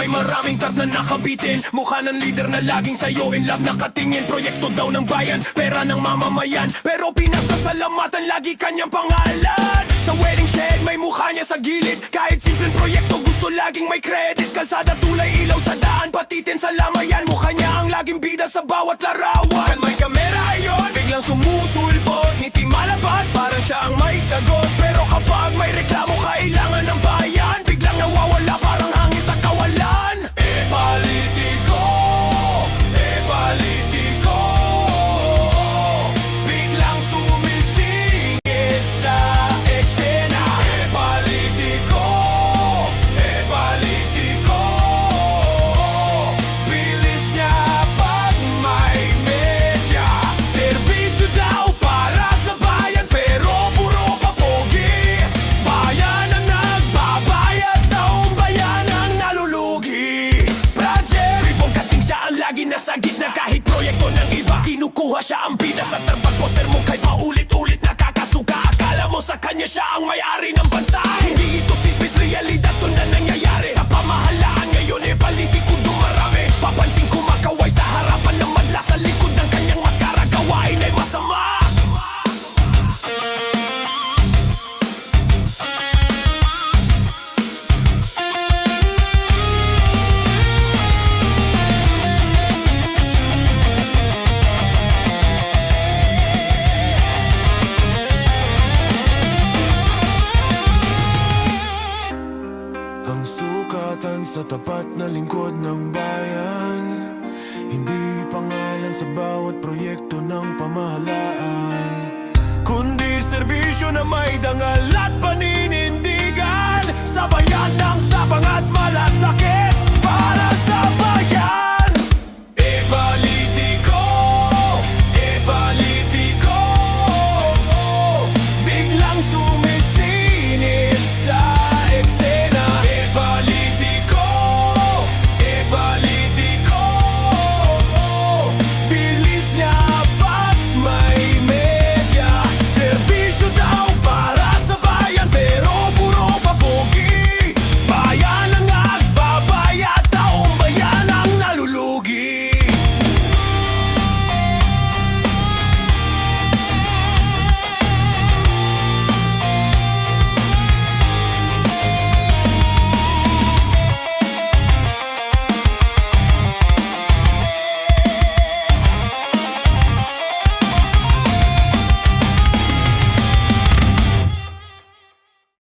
may maraming tab na nakabitin. Mukha ng leader na laging sa'yo in love nakatingin. Proyekto daw ng bayan, pera ng mamamayan, pero pinasasalamatan lagi kanyang pangalan. Sa wedding shed may mukha niya sa gilid. Kahit simpleng proyekto gusto laging may credit. Kalsada, tulay, ilaw sa daan, patitin sa lamayan. Mukha niya ang laging bida sa bawat larawan. May kamera ayon, biglang sumusulbot, ngiti malabat, parang siya ang may sagot. Pero kapag may reklamo kailangan ng bayan, biglang nawawala parang hangin sa kawalan. Politiko, politiko, biglang sumisingit sa eksena. Politiko, politiko, bilis niya pag may medya. Serbisyo daw para sa bayan, pero puro papogi. Bayan ang nagbabayad, taong bayan ang nalulugi. Project, ribong kating siya ang lagi nasa gitna. Kahit proyekto ng iba, kinukuha siya ang bida. Sa tarpag poster mo kay paulit-ulit nakakasuka. Akala mo sa kanya siya ang may-ari ng bansa. Hindi ito chismis, realidad to na nangyayari. Sa pamahalaan ngayon politiko dumarami. Papansin kumakaway sa harapan ng madla. Sa likod ng kanyang maskara gawain ay masama. Ang sukatan sa tapat na lingkod ng bayan, hindi pangalan sa bawat proyekto ng pamahalaan, Kundi serbisyo na may dangal at